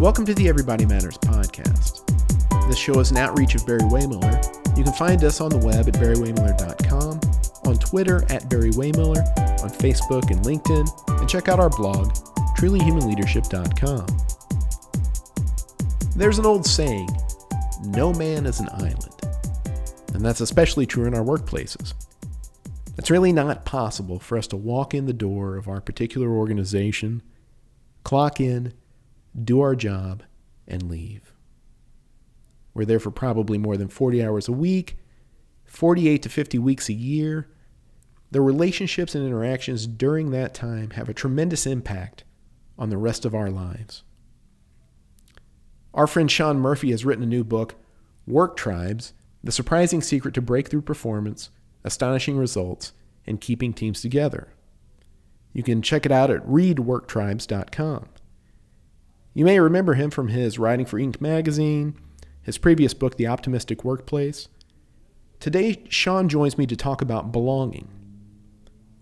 Welcome to the Everybody Matters podcast. This show is an outreach of Barry-Wehmiller. You can find us on the web at Barry-Wehmiller.com, on Twitter at Barry-Wehmiller, on Facebook and LinkedIn, and check out our blog, trulyhumanleadership.com. There's an old saying, no man is an island. And that's especially true in our workplaces. It's really not possible for us to walk in the door of our particular organization, clock in, do our job, and leave. We're there for probably more than 40 hours a week, 48 to 50 weeks a year. The relationships and interactions during that time have a tremendous impact on the rest of our lives. Our friend Shawn Murphy has written a new book, Work Tribes, The Surprising Secret to Breakthrough Performance, Astonishing Results, and Keeping Teams Together. You can check it out at readworktribes.com. You may remember him from his writing for Inc. magazine, his previous book, The Optimistic Workplace. Today, Shawn joins me to talk about belonging.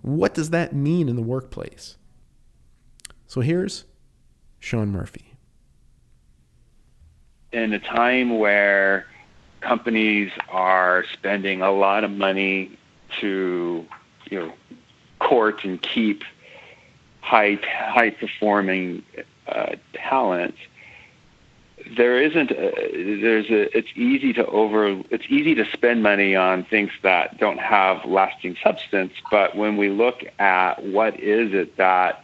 What does that mean in the workplace? So here's Shawn Murphy. In a time where companies are spending a lot of money to, court and keep high performing talent, it's easy to spend money on things that don't have lasting substance. But when we look at what is it that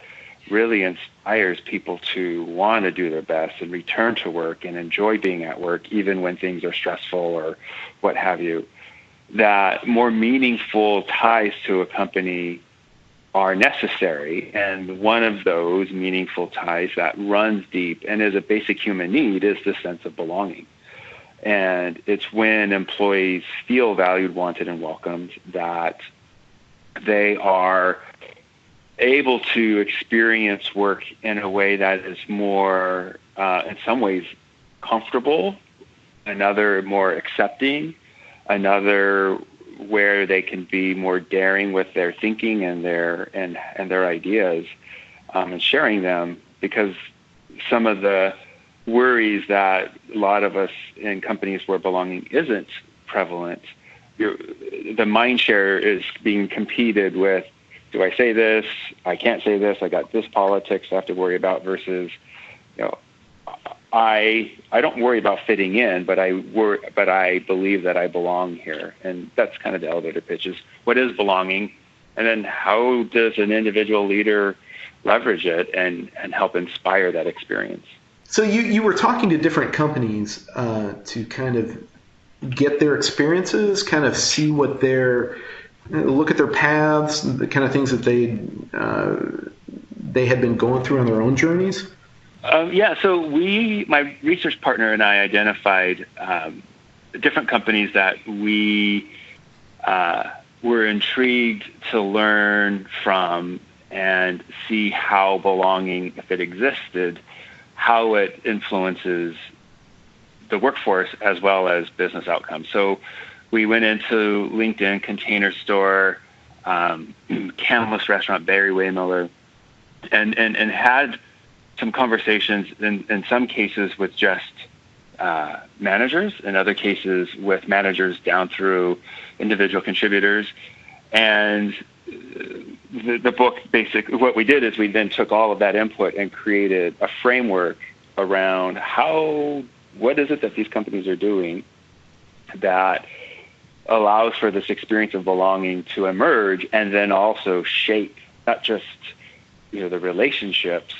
really inspires people to want to do their best and return to work and enjoy being at work, even when things are stressful or what have you, that more meaningful ties to a company are necessary. And one of those meaningful ties that runs deep and is a basic human need is the sense of belonging. And it's when employees feel valued, wanted, and welcomed that they are able to experience work in a way that is more, in some ways, comfortable, another more accepting, another where they can be more daring with their thinking and their ideas, and sharing them, because some of the worries that a lot of us in companies where belonging isn't prevalent, the mind share is being competed with, do I say this? I can't say this. I got this politics I have to worry about versus, I don't worry about fitting in, but I believe that I belong here. And that's kind of the elevator pitch is, what is belonging? And then how does an individual leader leverage it and help inspire that experience? So you were talking to different companies to kind of get their experiences, kind of see what look at their paths, the kind of things that they had been going through on their own journeys? So my research partner and I identified different companies that we were intrigued to learn from and see how belonging, if it existed, how it influences the workforce as well as business outcomes. So we went into LinkedIn, Container Store, Canlis Restaurant, Barry-Wehmiller, and had some conversations in some cases with just managers, in other cases with managers down through individual contributors. And the book, basically, what we did is we then took all of that input and created a framework around what is it that these companies are doing that allows for this experience of belonging to emerge and then also shape not just the relationships,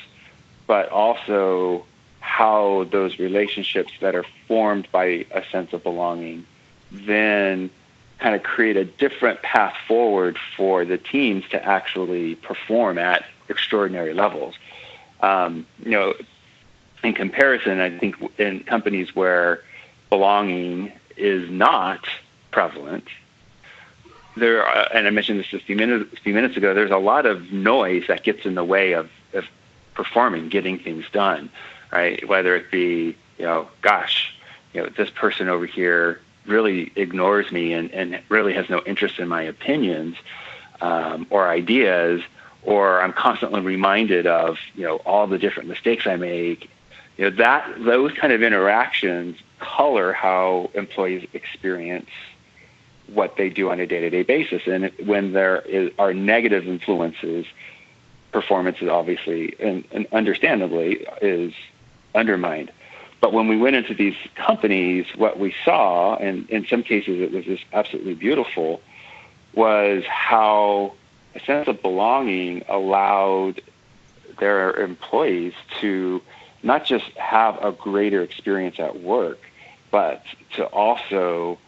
but also how those relationships that are formed by a sense of belonging then kind of create a different path forward for the teams to actually perform at extraordinary levels. In comparison, I think in companies where belonging is not prevalent, and I mentioned this a few minutes ago, there's a lot of noise that gets in the way of performing, getting things done, right? Whether it be, this person over here really ignores me and really has no interest in my opinions or ideas, or I'm constantly reminded of, all the different mistakes I make, those kind of interactions color how employees experience what they do on a day-to-day basis. And when there are negative influences, performance is obviously and understandably is undermined. But when we went into these companies, what we saw, and in some cases it was just absolutely beautiful, was how a sense of belonging allowed their employees to not just have a greater experience at work, but to also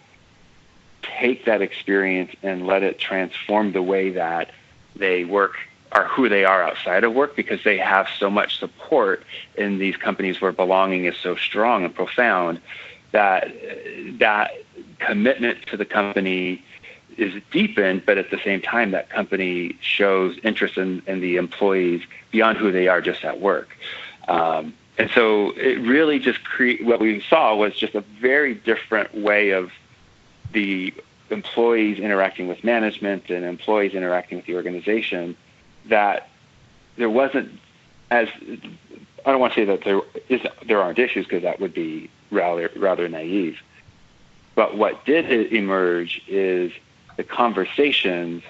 take that experience and let it transform the way that they work or who they are outside of work, because they have so much support in these companies where belonging is so strong and profound that that commitment to the company is deepened, but at the same time that company shows interest in the employees beyond who they are just at work. And so it really just what we saw was just a very different way of the employees interacting with management and employees interacting with the organization, that there wasn't as, I don't want to say that there aren't issues, because that would be rather naive. But what did emerge is the conversations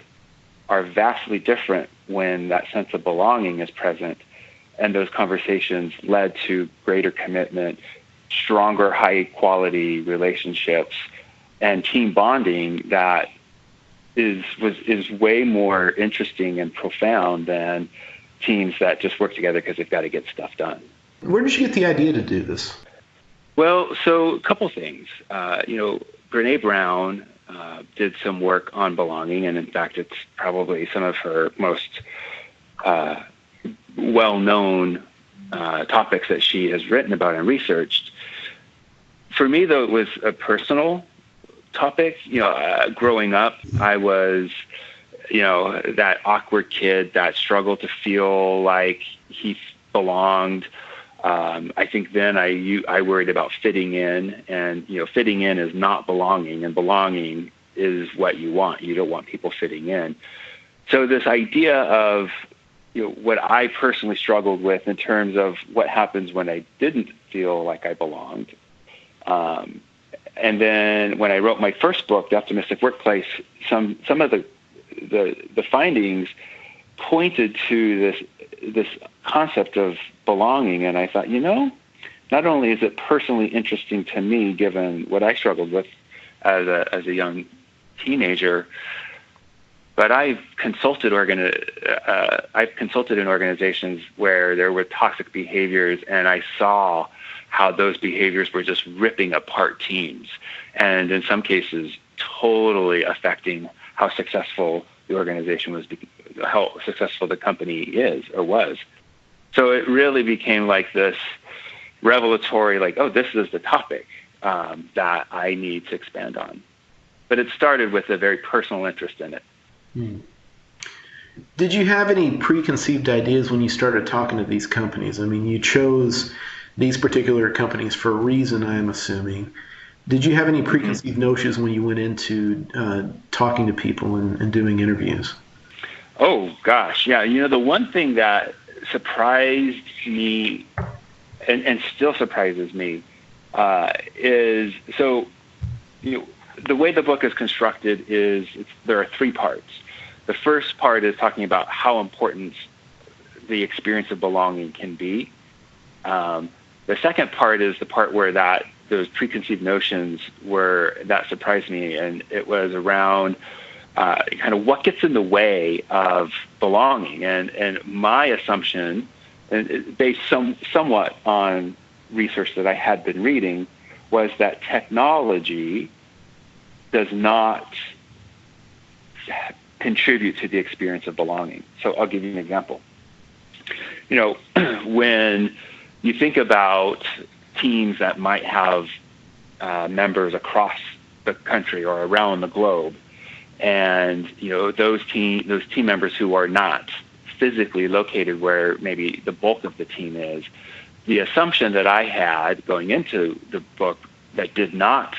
are vastly different when that sense of belonging is present. And those conversations led to greater commitment, stronger, high-quality relationships, and team bonding that is way more interesting and profound than teams that just work together because they've got to get stuff done. Where did you get the idea to do this? Well, so a couple things. Brené Brown did some work on belonging, and in fact, it's probably some of her most well-known topics that she has written about and researched. For me, though, it was a personal topic. Growing up, I was, that awkward kid that struggled to feel like he belonged. I think then I worried about fitting in, and fitting in is not belonging, and belonging is what you want. You don't want people fitting in. So this idea of what I personally struggled with in terms of what happens when I didn't feel like I belonged. And then when I wrote my first book, The Optimistic Workplace, some of the findings pointed to this concept of belonging, and I thought, not only is it personally interesting to me, given what I struggled with as a young teenager, but I've consulted in organizations where there were toxic behaviors, and I saw how those behaviors were just ripping apart teams, and in some cases totally affecting how successful the organization was, how successful the company is or was. So it really became like this revelatory, this is the topic that I need to expand on. But it started with a very personal interest in it. Did you have any preconceived ideas when you started talking to these companies? I mean, you chose these particular companies for a reason, I am assuming. Did you have any preconceived notions when you went into talking to people and doing interviews? Oh, gosh. Yeah. The one thing that surprised me and still surprises me is, the way the book is constructed is there are three parts. The first part is talking about how important the experience of belonging can be. The second part is the part where those preconceived notions that surprised me, and it was around kind of what gets in the way of belonging. And my assumption, and based somewhat on research that I had been reading, was that technology does not contribute to the experience of belonging. So I'll give you an example. When you think about teams that might have members across the country or around the globe, and those team members who are not physically located where maybe the bulk of the team is, the assumption that I had going into the book that did not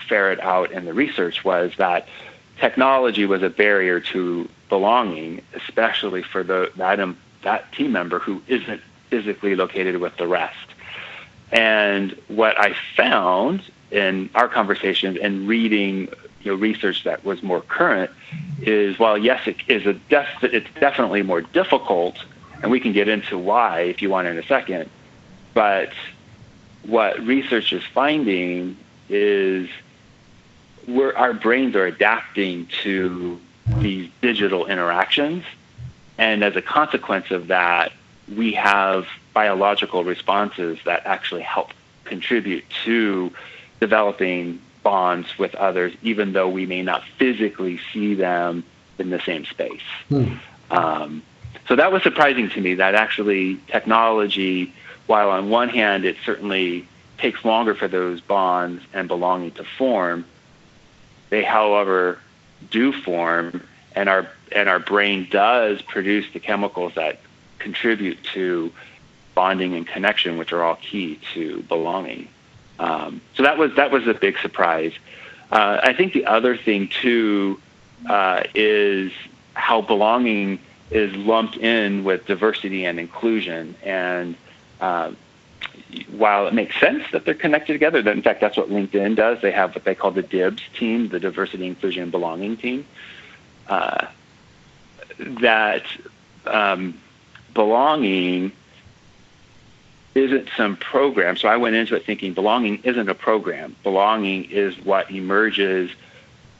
ferret out in the research was that technology was a barrier to belonging, especially for that team member who isn't physically located with the rest. And what I found in our conversations and reading research that was more current is, while yes, it's definitely more difficult, and we can get into why if you want in a second, but what research is finding is our brains are adapting to these digital interactions, and as a consequence of that, we have biological responses that actually help contribute to developing bonds with others, even though we may not physically see them in the same space. So that was surprising to me, that actually technology, while on one hand it certainly takes longer for those bonds and belonging to form, they, however, do form, and our brain does produce the chemicals that contribute to bonding and connection, which are all key to belonging. So that was a big surprise. I think the other thing too is how belonging is lumped in with diversity and inclusion. And while it makes sense that they're connected together, in fact, that's what LinkedIn does. They have what they call the DIBS team, the Diversity, Inclusion, and Belonging team. That belonging isn't some program. So I went into it thinking belonging isn't a program. Belonging is what emerges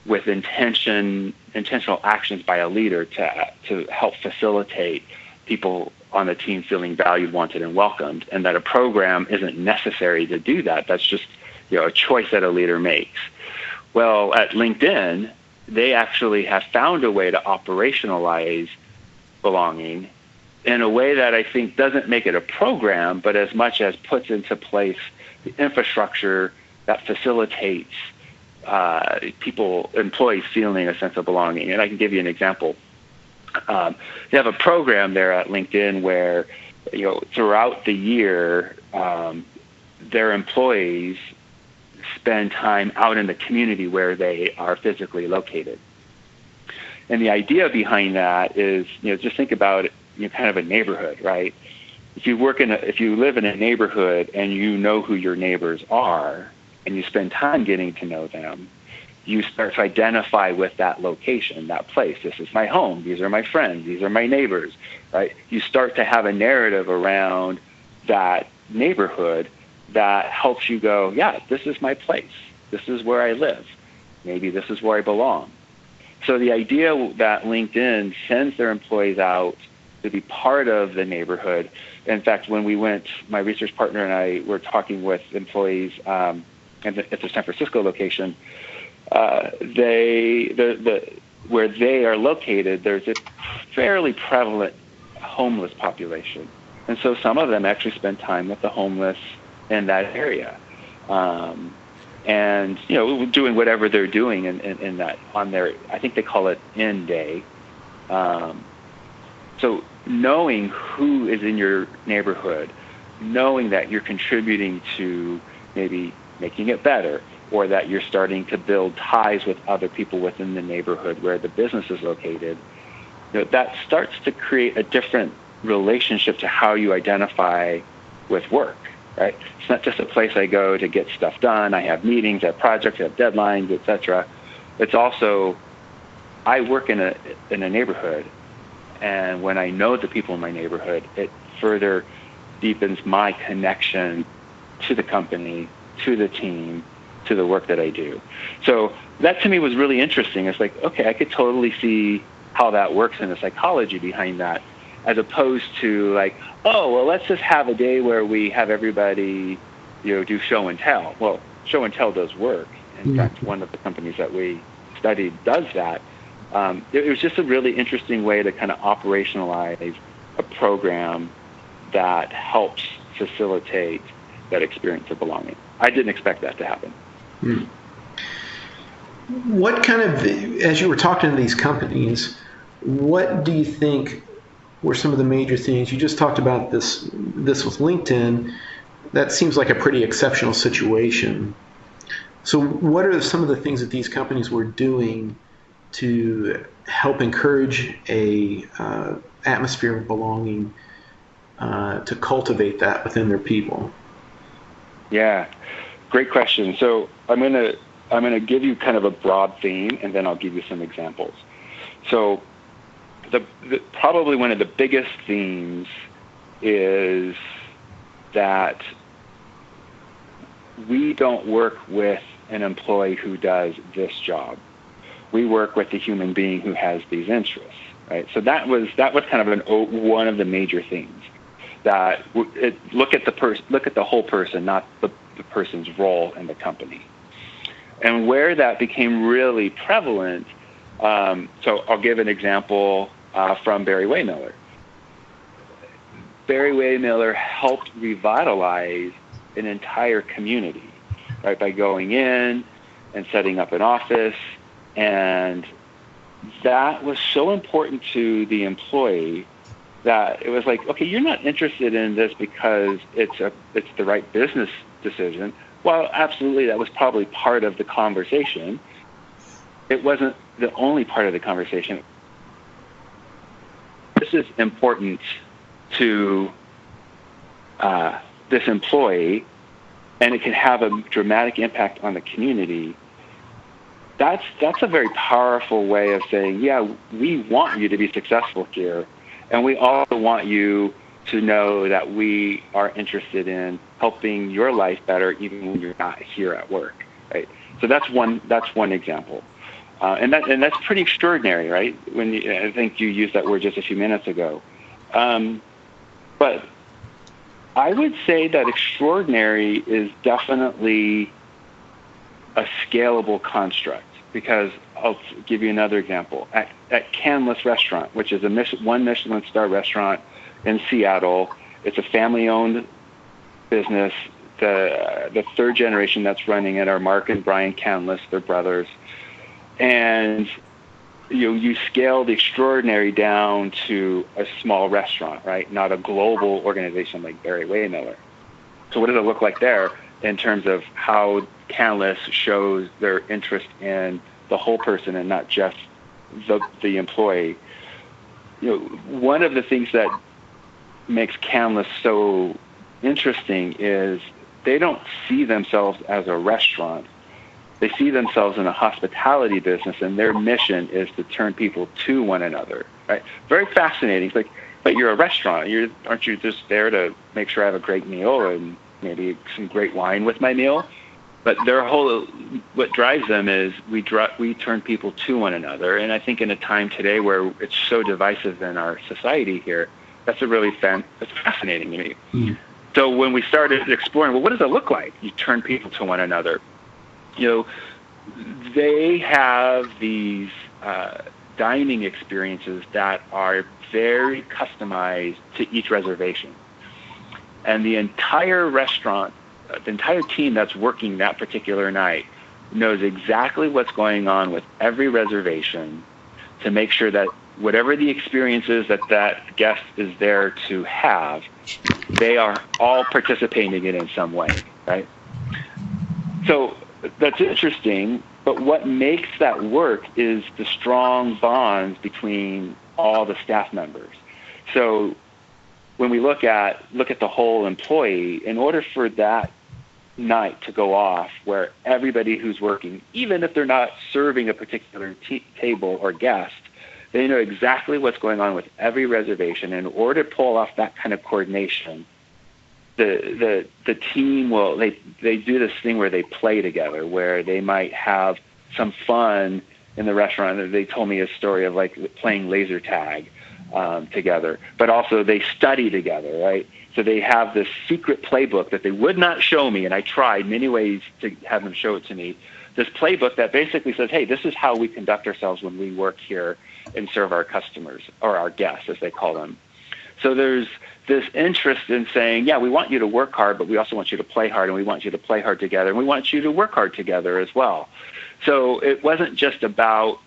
with intentional actions by a leader to help facilitate people on the team feeling valued, wanted, and welcomed, and that a program isn't necessary to do that. That's just a choice that a leader makes. Well, at LinkedIn, they actually have found a way to operationalize belonging in a way that I think doesn't make it a program, but as much as puts into place the infrastructure that facilitates employees feeling a sense of belonging. And I can give you an example. They have a program there at LinkedIn where, throughout the year, their employees spend time out in the community where they are physically located. And the idea behind that is, just think about it, kind of a neighborhood, right? If you live in a neighborhood and you know who your neighbors are, and you spend time getting to know them, you start to identify with that location, that place. This is my home. These are my friends. These are my neighbors, right? You start to have a narrative around that neighborhood that helps you go, yeah, this is my place. This is where I live. Maybe this is where I belong. So the idea that LinkedIn sends their employees out to be part of the neighborhood. In fact, when we went, my research partner and I were talking with employees at the San Francisco location. Where they are located, there's a fairly prevalent homeless population, and so some of them actually spend time with the homeless in that area, and doing whatever they're doing in that on their, I think they call it end day. So knowing who is in your neighborhood, knowing that you're contributing to maybe making it better, or that you're starting to build ties with other people within the neighborhood where the business is located, that starts to create a different relationship to how you identify with work, right? It's not just a place I go to get stuff done. I have meetings, I have projects, I have deadlines, etc. It's also, I work in a neighborhood, and when I know the people in my neighborhood, it further deepens my connection to the company, to the team, to the work that I do. So that to me was really interesting. It's like, okay, I could totally see how that works in the psychology behind that, as opposed to like, oh, well, let's just have a day where we have everybody, do show and tell. Well, show and tell does work. In fact, one of the companies that we studied does that. It was just a really interesting way to kind of operationalize a program that helps facilitate that experience of belonging. I didn't expect that to happen. What kind of, as you were talking to these companies, what do you think were some of the major things? You just talked about this with LinkedIn. That seems like a pretty exceptional situation. So what are some of the things that these companies were doing to help encourage a atmosphere of belonging, to cultivate that within their people? Yeah, great question. So I'm gonna give you kind of a broad theme, and then I'll give you some examples. So probably one of the biggest themes is that we don't work with an employee who does this job. We work with the human being who has these interests, right? So that was kind of one of the major themes. That look at the whole person, not the person's role in the company. And where that became really prevalent, so I'll give an example from Barry-Wehmiller. Barry-Wehmiller helped revitalize an entire community, right, by going in and setting up an office, and that was so important to the employee that it was like, okay, you're not interested in this because it's the right business decision. Well, absolutely, that was probably part of the conversation. It wasn't the only part of the conversation. This is important to this employee, and it can have a dramatic impact on the community. That's a very powerful way of saying, yeah, we want you to be successful here, and we also want you to know that we are interested in helping your life better even when you're not here at work, right? So that's one example. And that's pretty extraordinary, right? I think you used that word just a few minutes ago. But I would say that extraordinary is definitely a scalable construct, because I'll give you another example. At Canlis Restaurant, which is one Michelin star restaurant in Seattle, it's a family-owned business. The third generation that's running it are Mark and Brian Canlis, they're brothers. And you scale the extraordinary down to a small restaurant, right? Not a global organization like Barry-Wehmiller. So what does it look like there in terms of how Canlis shows their interest in the whole person and not just the employee? One of the things that makes Canlis so interesting is they don't see themselves as a restaurant. They see themselves in a hospitality business, and their mission is to turn people to one another. Right? Very fascinating. It's like, but you're a restaurant. Aren't you just there to make sure I have a great meal and maybe some great wine with my meal? But what drives them is we turn people to one another. And I think in a time today where it's so divisive in our society here, that's that's fascinating to me. Mm. So when we started exploring, well, what does it look like? You turn people to one another. They have these dining experiences that are very customized to each reservation. And the entire restaurant, the entire team that's working that particular night knows exactly what's going on with every reservation to make sure that whatever the experience is that guest is there to have, they are all participating in it in some way, right? So that's interesting, but what makes that work is the strong bonds between all the staff members. So when we look at the whole employee, in order for that night to go off where everybody who's working, even if they're not serving a particular table or guest, they know exactly what's going on with every reservation. In order to pull off that kind of coordination, the team they do this thing where they play together, where they might have some fun in the restaurant. They told me a story of like playing laser tag together, but also they study together, right? So they have this secret playbook that they would not show me, and I tried many ways to have them show it to me. This playbook that basically says, hey, this is how we conduct ourselves when we work here and serve our customers, or our guests, as they call them. So there's this interest in saying, yeah, we want you to work hard, but we also want you to play hard, and we want you to play hard together, and we want you to work hard together as well. So it wasn't just about,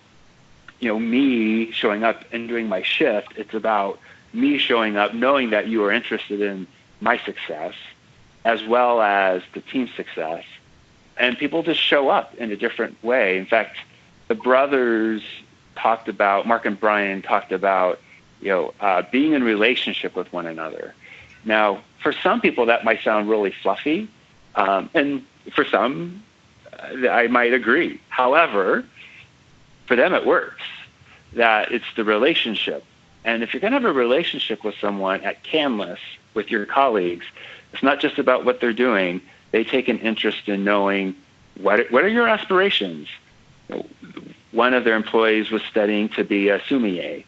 me showing up and doing my shift. It's about me showing up, knowing that you are interested in my success as well as the team's success, and people just show up in a different way. In fact, the brothers Mark and Brian talked about, being in relationship with one another. Now, for some people, that might sound really fluffy, And for some, I might agree. However, for them it works, that it's the relationship. And if you're going to have a relationship with someone at Canlis, with your colleagues, it's not just about what they're doing. They take an interest in knowing what are your aspirations. One of their employees was studying to be a sommelier,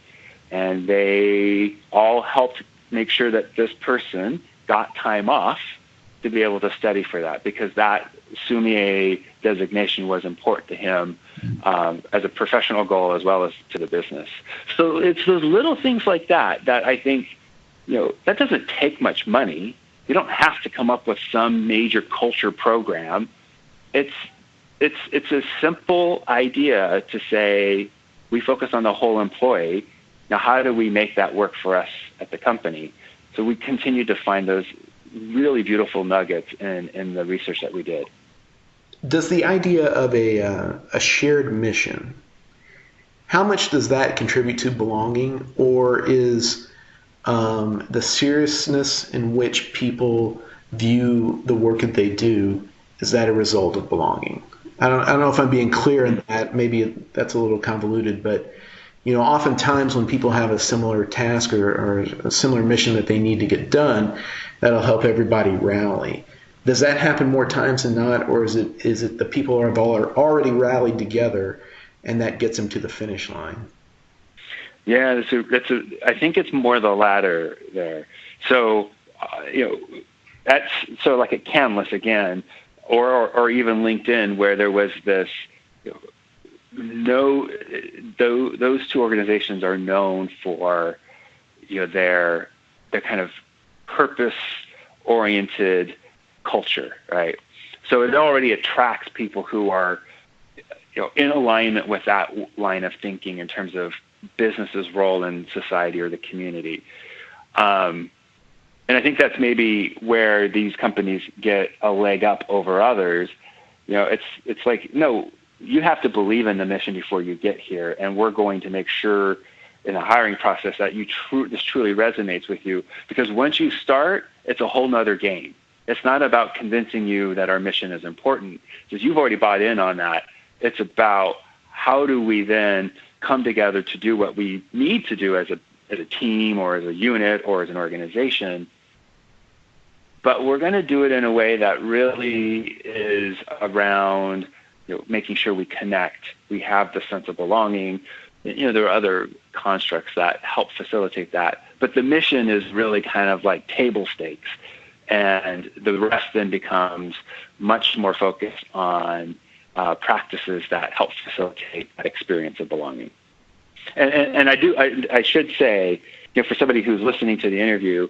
and they all helped make sure that this person got time off to be able to study for that, because that sommelier designation was important to him as a professional goal as well as to the business. So it's those little things like that I think, that doesn't take much money. You don't have to come up with some major culture program. It's a simple idea to say we focus on the whole employee. Now, how do we make that work for us at the company? So we continue to find those really beautiful nuggets in the research that we did. Does the idea of a shared mission, how much does that contribute to belonging, or is the seriousness in which people view the work that they do, is that a result of belonging? I don't know if I'm being clear in that. Maybe that's a little convoluted, but oftentimes when people have a similar task or a similar mission that they need to get done, that'll help everybody rally. Does that happen more times than not, or is it the people are already rallied together and that gets them to the finish line? Yeah, I think it's more the latter there. So, that's so like at Canlis again, or even LinkedIn, where there was this, those two organizations are known for, their kind of purpose-oriented culture, right? So it already attracts people who are, in alignment with that line of thinking in terms of business's role in society or the community. And I think that's maybe where these companies get a leg up over others. It's like, no, you have to believe in the mission before you get here, and we're going to make sure in the hiring process that this truly resonates with you, because once you start, it's a whole nother game. It's not about convincing you that our mission is important, because you've already bought in on that. It's about how do we then come together to do what we need to do as a team or as a unit or as an organization. But we're going to do it in a way that really is around making sure we connect. We have the sense of belonging. There are other constructs that help facilitate that. But the mission is really kind of like table stakes. And the rest then becomes much more focused on practices that help facilitate that experience of belonging. And I should say, for somebody who's listening to the interview,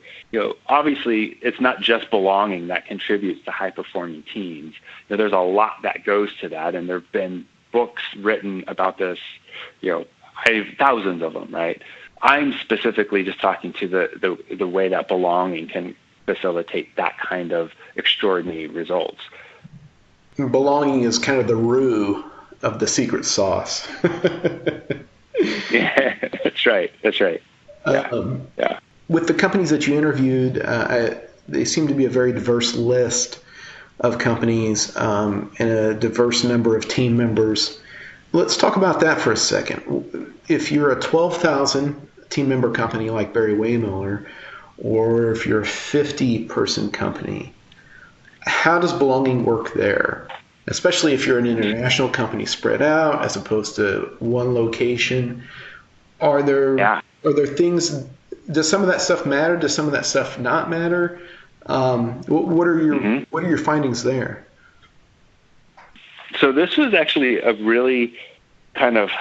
obviously it's not just belonging that contributes to high-performing teams. There's a lot that goes to that, and there have been books written about this, thousands of them, right? I'm specifically just talking to the way that belonging can facilitate that kind of extraordinary results. Belonging is kind of the roux of the secret sauce. Yeah, that's right. Yeah. With the companies that you interviewed, they seem to be a very diverse list of companies and a diverse number of team members. Let's talk about that for a second. If you're a 12,000 team member company like Barry-Wehmiller, or if you're a 50-person company, how does belonging work there? Especially if you're an international company spread out as opposed to one location. Are there things, does some of that stuff matter? Does some of that stuff not matter? What are your findings there? So this was actually a really kind of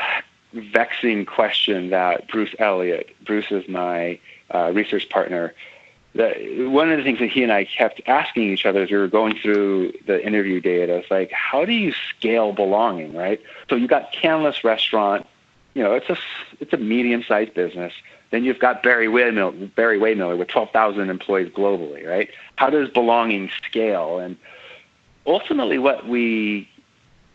vexing question that Bruce is my research partner, that one of the things that he and I kept asking each other as we were going through the interview data is like, how do you scale belonging, right? So you got Canlis Restaurant, it's a medium-sized business. Then you've got Barry-Wehmiller with 12,000 employees globally, right? How does belonging scale? And ultimately what we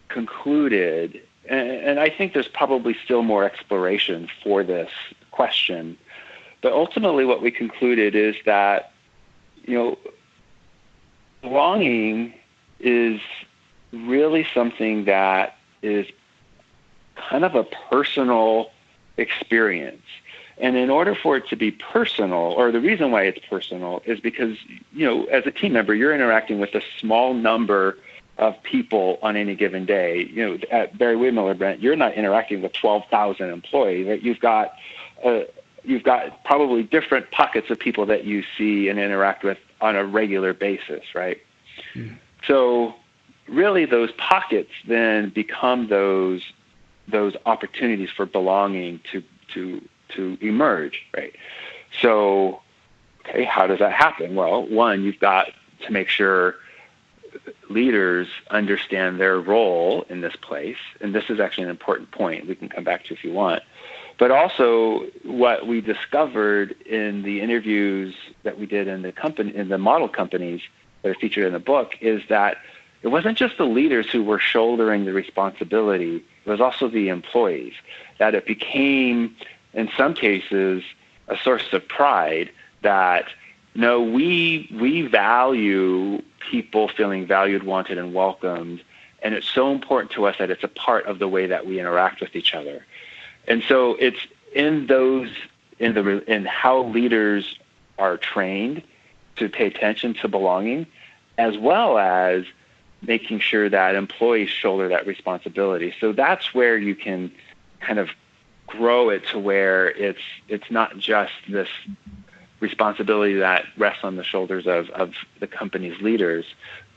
concluded, and I think there's probably still more exploration for this question, but ultimately what we concluded is that, belonging is really something that is kind of a personal experience. And in order for it to be personal, or the reason why it's personal, is because, as a team member, you're interacting with a small number of people on any given day. At Barry-Wehmiller, Brent, you're not interacting with 12,000 employees. Right? You've got probably different pockets of people that you see and interact with on a regular basis, right? Mm. So really those pockets then become those opportunities for belonging to emerge, right? So, okay, how does that happen? Well, one, you've got to make sure leaders understand their role in this place, and this is actually an important point we can come back to if you want. But also what we discovered in the interviews that we did in the model companies that are featured in the book is that it wasn't just the leaders who were shouldering the responsibility, it was also the employees, that it became, in some cases, a source of pride that, no, we value people feeling valued, wanted, and welcomed, and it's so important to us that it's a part of the way that we interact with each other. And so it's in how leaders are trained to pay attention to belonging, as well as making sure that employees shoulder that responsibility. So that's where you can kind of grow it to where it's not just this responsibility that rests on the shoulders of the company's leaders,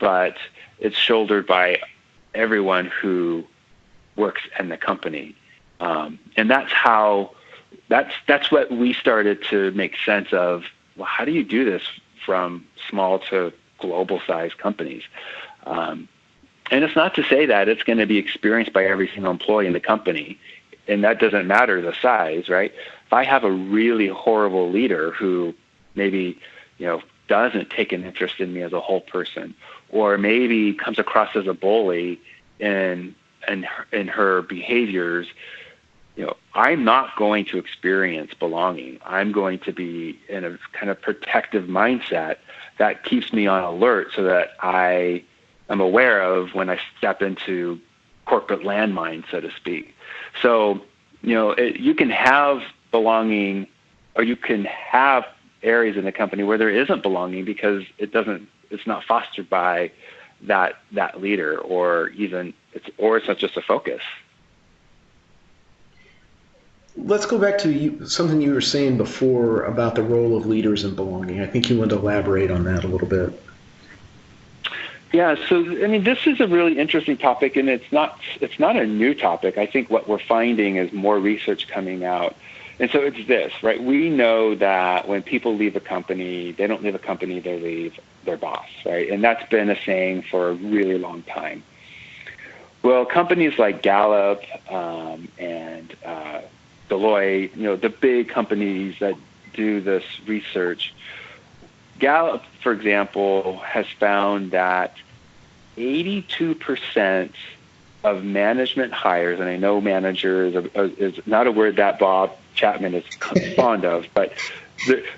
but it's shouldered by everyone who works in the company. And that's what we started to make sense of. Well, how do you do this from small to global size companies? And it's not to say that it's going to be experienced by every single employee in the company, and that doesn't matter the size, right? If I have a really horrible leader who maybe, doesn't take an interest in me as a whole person, or maybe comes across as a bully in her behaviors, I'm not going to experience belonging. I'm going to be in a kind of protective mindset that keeps me on alert so that I am aware of when I step into corporate landmine, so to speak. So, you can have belonging, or you can have areas in the company where there isn't belonging because it's not fostered by that leader, or it's not just a focus. Let's go back to something you were saying before about the role of leaders in belonging. I think you wanted to elaborate on that a little bit. Yeah, so this is a really interesting topic, and it's not a new topic. I think what we're finding is more research coming out. And so it's this, right? We know that when people leave a company, they don't leave a company, they leave their boss, right? And that's been a saying for a really long time. Well, companies like Gallup and Deloitte, the big companies that do this research, Gallup, for example, has found that 82% of management hires, and I know manager is not a word that Bob Chapman is fond of, but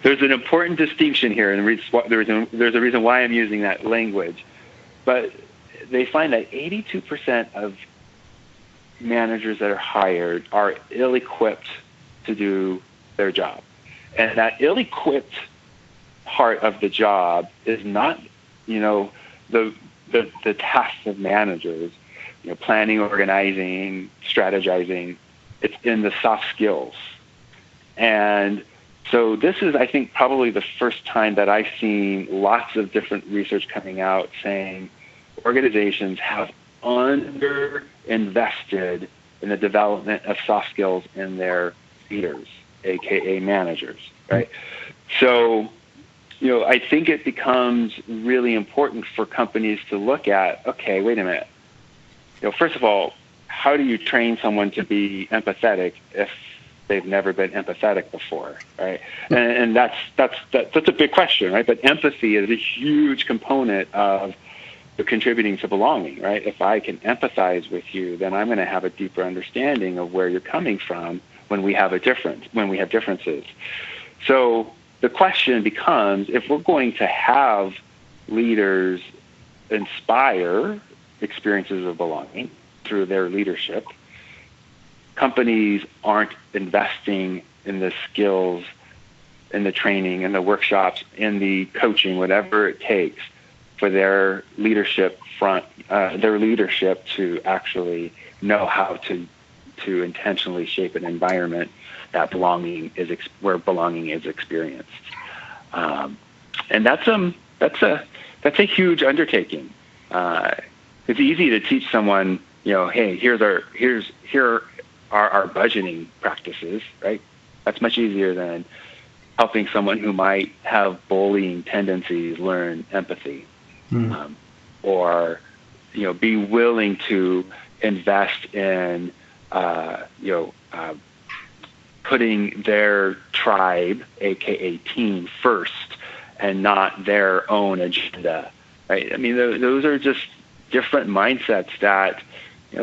there's an important distinction here, and there's a reason why I'm using that language. But they find that 82% of managers that are hired are ill-equipped to do their job. And that ill-equipped part of the job is not, the tasks of managers, planning, organizing, strategizing. It's in the soft skills. And so this is, I think, probably the first time that I've seen lots of different research coming out saying organizations have underinvested in the development of soft skills in their leaders, aka managers, right? So, I think it becomes really important for companies to look at, okay, wait a minute. First of all, how do you train someone to be empathetic if they've never been empathetic before, right? And that's a big question, right? But empathy is a huge component of contributing to belonging, right? If I can empathize with you, then I'm going to have a deeper understanding of where you're coming from when we have differences. So the question becomes, if we're going to have leaders inspire experiences of belonging through their leadership, companies aren't investing in the skills, in the training, in the workshops, in the coaching, whatever it takes for their leadership to actually know how to intentionally shape an environment that where belonging is experienced. And that's a huge undertaking. It's easy to teach someone, hey, here are our budgeting practices, right? That's much easier than helping someone who might have bullying tendencies learn empathy, or be willing to invest in putting their tribe, aka team, first, and not their own agenda. Right? I mean, those are just different mindsets that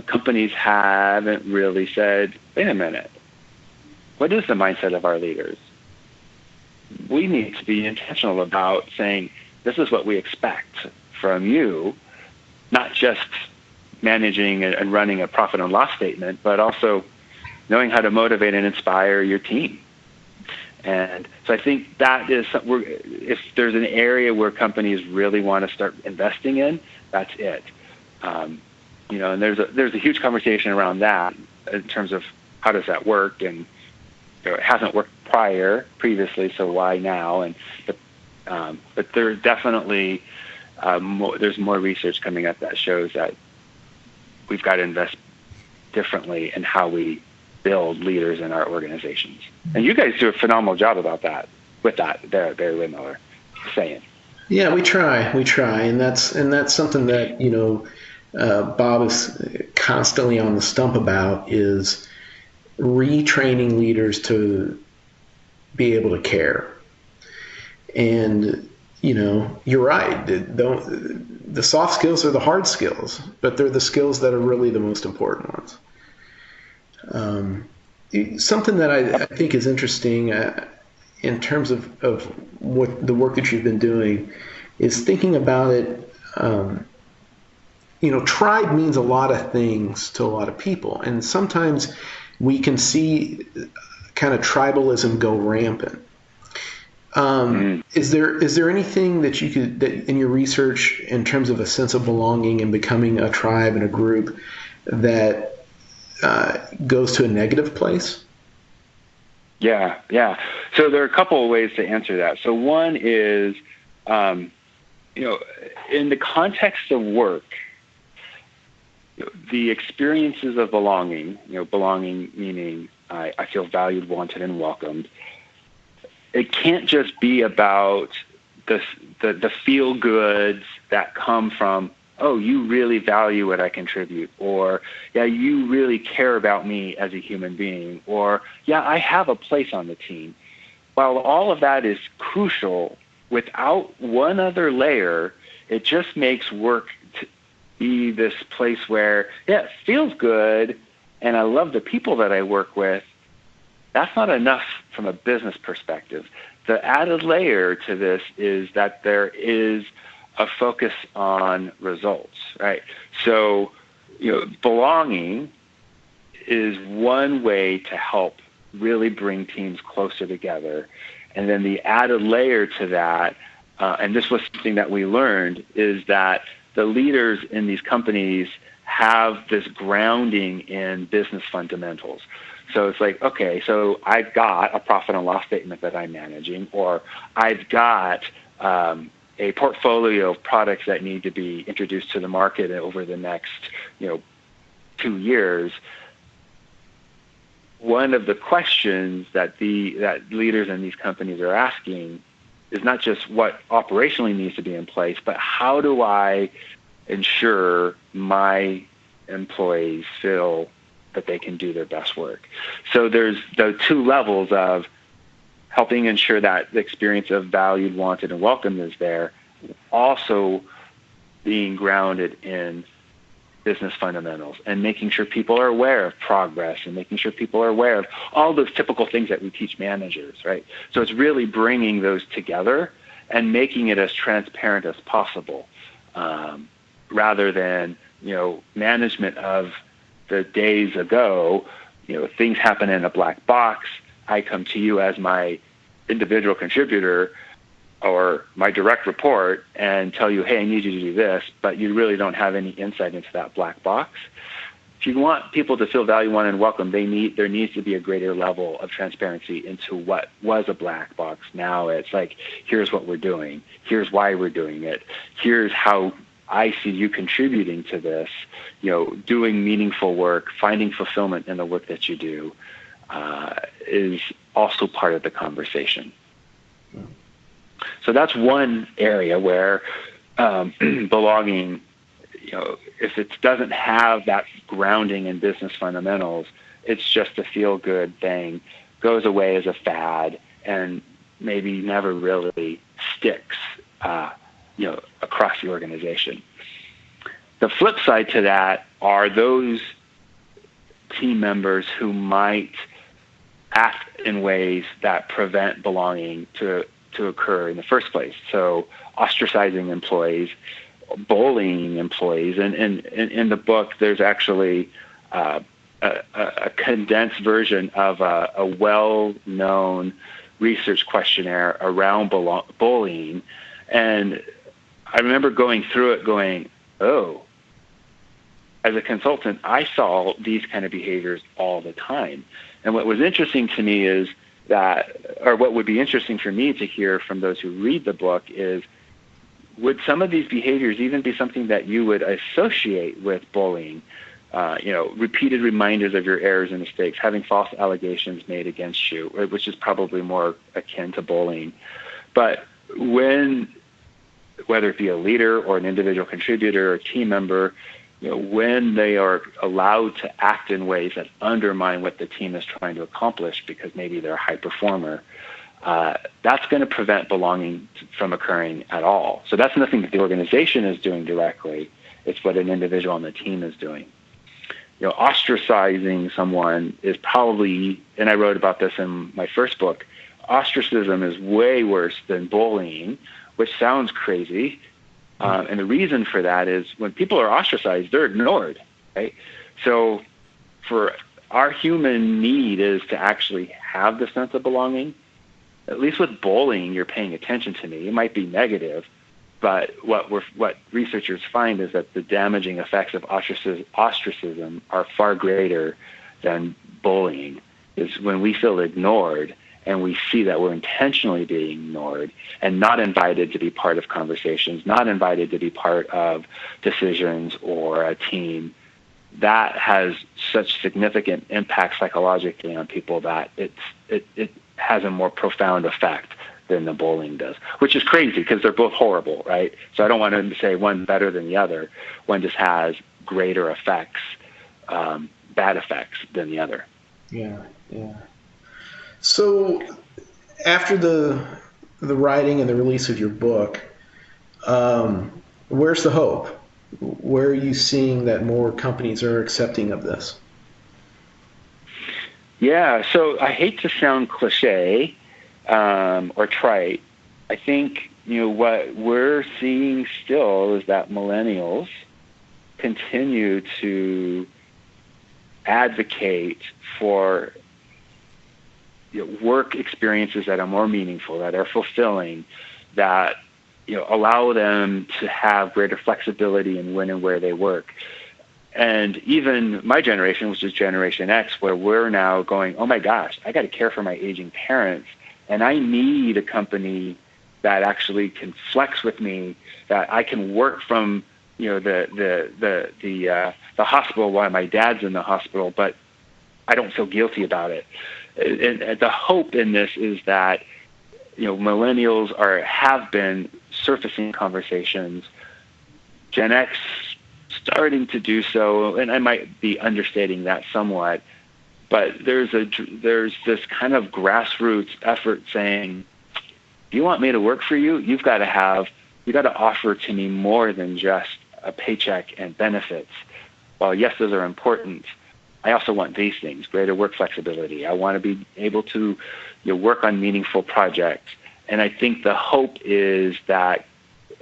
companies haven't really said, wait a minute, what is the mindset of our leaders? We need to be intentional about saying, this is what we expect from you, not just managing and running a profit and loss statement, but also knowing how to motivate and inspire your team. And so I think that is, if there's an area where companies really want to start investing in, that's it. And there's a huge conversation around that in terms of how does that work, and it hasn't worked previously, so why now? And but there's definitely there's more research coming up that shows that we've got to invest differently in how we build leaders in our organizations. And you guys do a phenomenal job about that with that there, Barry-Wehmiller, saying. Yeah, we try, and that's something that Bob is constantly on the stump about, is retraining leaders to be able to care. And you're right. The soft skills are the hard skills, but they're the skills that are really the most important ones. Something that I think is interesting in terms of what the work that you've been doing is thinking about it. Tribe means a lot of things to a lot of people, and sometimes we can see kind of tribalism go rampant. Is there anything that that in your research, in terms of a sense of belonging and becoming a tribe and a group, that goes to a negative place? Yeah. So there are a couple of ways to answer that. So one is, in the context of work, the experiences of belonging, belonging meaning I feel valued, wanted, and welcomed. It can't just be about the feel goods that come from, oh, you really value what I contribute, or yeah, you really care about me as a human being, or yeah, I have a place on the team. While all of that is crucial, without one other layer, it just makes work to be this place where, yeah, it feels good, and I love the people that I work with. That's not enough from a business perspective. The added layer to this is that there is a focus on results, right? So, belonging is one way to help really bring teams closer together. And then the added layer to that, and this was something that we learned, is that the leaders in these companies have this grounding in business fundamentals. So it's like, okay, so I've got a profit and loss statement that I'm managing, or I've got a portfolio of products that need to be introduced to the market over the next, 2 years. One of the questions that leaders in these companies are asking is not just what operationally needs to be in place, but how do I ensure my employees feel that they can do their best work? So there's the two levels of helping ensure that the experience of valued, wanted, and welcome is there, also being grounded in business fundamentals and making sure people are aware of progress and making sure people are aware of all those typical things that we teach managers, right? So it's really bringing those together and making it as transparent as possible. rather than, management of the days ago. Things happen in a black box. I come to you as my individual contributor or my direct report and tell you, hey, I need you to do this, but you really don't have any insight into that black box. If you want people to feel valued, wanted, and welcome, there needs to be a greater level of transparency into what was a black box. Now it's like, here's what we're doing. Here's why we're doing it. Here's how I see you contributing to this, doing meaningful work, finding fulfillment in the work that you do, is also part of the conversation. So that's one area where belonging, if it doesn't have that grounding in business fundamentals, it's just a feel-good thing, goes away as a fad, and maybe never really sticks, across the organization. The flip side to that are those team members who might act in ways that prevent belonging to occur in the first place. So ostracizing employees, bullying employees. And in the book, there's actually a condensed version of a well-known research questionnaire around bullying. And I remember going through it going, oh, as a consultant, I saw these kind of behaviors all the time. And what was interesting to me is what would be interesting for me to hear from those who read the book is, would some of these behaviors even be something that you would associate with bullying? Repeated reminders of your errors and mistakes, having false allegations made against you, which is probably more akin to bullying. But whether it be a leader or an individual contributor or team member, when they are allowed to act in ways that undermine what the team is trying to accomplish because maybe they're a high performer, that's going to prevent belonging from occurring at all. So that's nothing that the organization is doing directly. It's what an individual on the team is doing. Ostracizing someone is probably, and I wrote about this in my first book, ostracism is way worse than bullying, which sounds crazy. And the reason for that is when people are ostracized, they're ignored, right? So for our human need is to actually have the sense of belonging. At least with bullying, you're paying attention to me. It might be negative, but what researchers find is that the damaging effects of ostracism are far greater than bullying. Is when we feel ignored and we see that we're intentionally being ignored and not invited to be part of conversations, not invited to be part of decisions or a team, that has such significant impact psychologically on people that it has a more profound effect than the bullying does, which is crazy because they're both horrible, right? So I don't want to say one better than the other. One just has greater effects, bad effects than the other. Yeah. So after the writing and the release of your book, where's the hope? Where are you seeing that more companies are accepting of this? Yeah, so I hate to sound cliche or trite. I think what we're seeing still is that millennials continue to advocate for work experiences that are more meaningful, that are fulfilling, that allow them to have greater flexibility in when and where they work. And even my generation, which is Generation X, where we're now going, oh my gosh, I got to care for my aging parents, and I need a company that actually can flex with me, that I can work from the hospital while my dad's in the hospital, but I don't feel guilty about it. And the hope in this is that millennials have been surfacing conversations, Gen X starting to do so, and I might be understating that somewhat, but there's this kind of grassroots effort saying, do you want me to work for you? You got to offer to me more than just a paycheck and benefits. While yes, those are important, I also want these things: greater work flexibility. I want to be able to work on meaningful projects. And I think the hope is that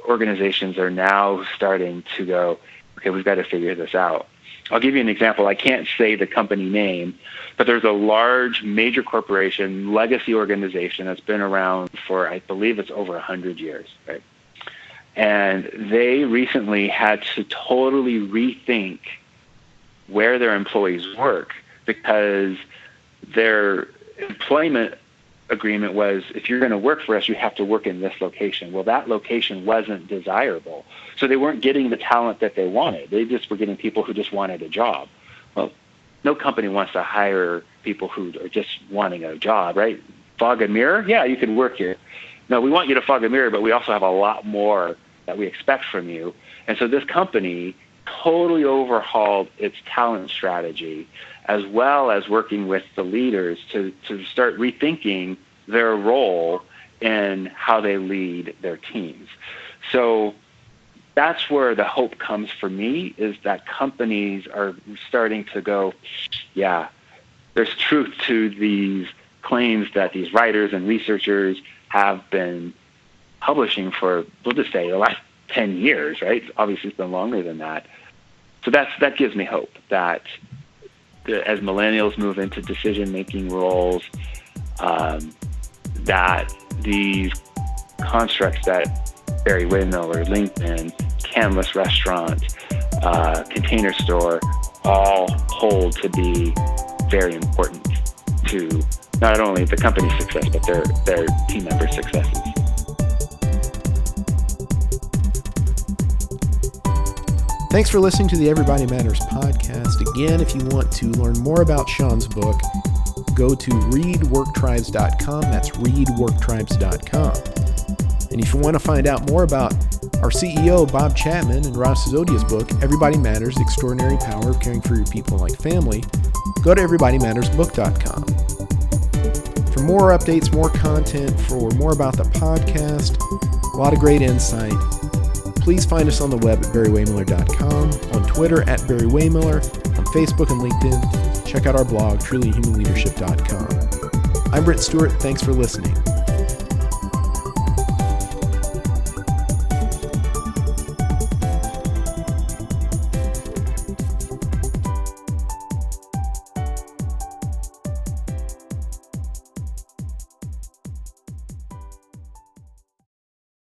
organizations are now starting to go, okay, we've got to figure this out. I'll give you an example. I can't say the company name, but there's a large, major corporation, legacy organization that's been around for, I believe it's over 100 years, right? And they recently had to totally rethink where their employees work, because their employment agreement was, if you're going to work for us, you have to work in this location. Well, that location wasn't desirable. So they weren't getting the talent that they wanted. They just were getting people who just wanted a job. Well, no company wants to hire people who are just wanting a job, right? Fog and mirror? Yeah, you can work here. No, we want you to fog and mirror, but we also have a lot more that we expect from you. And so this company totally overhauled its talent strategy, as well as working with the leaders to start rethinking their role in how they lead their teams. So that's where the hope comes for me, is that companies are starting to go, yeah, there's truth to these claims that these writers and researchers have been publishing for, we'll just say, the last 10 years, right? Obviously, it's been longer than that. So that gives me hope that as millennials move into decision-making roles, that these constructs that Barry-Wehmiller, LinkedIn, Canvas Restaurant, Container Store all hold to be very important to not only the company's success, but their team members' successes. Thanks for listening to the Everybody Matters podcast. Again, if you want to learn more about Shawn's book, go to readworktribes.com. That's readworktribes.com. And if you want to find out more about our CEO, Bob Chapman, and Rob Sizodia's book, Everybody Matters, The Extraordinary Power of Caring for Your People like Family, go to everybodymattersbook.com. For more updates, more content, for more about the podcast, a lot of great insight, please find us on the web at barry-wehmiller.com, on Twitter at Barry-Wehmiller, on Facebook and LinkedIn. Check out our blog, trulyhumanleadership.com. I'm Britt Stewart. Thanks for listening.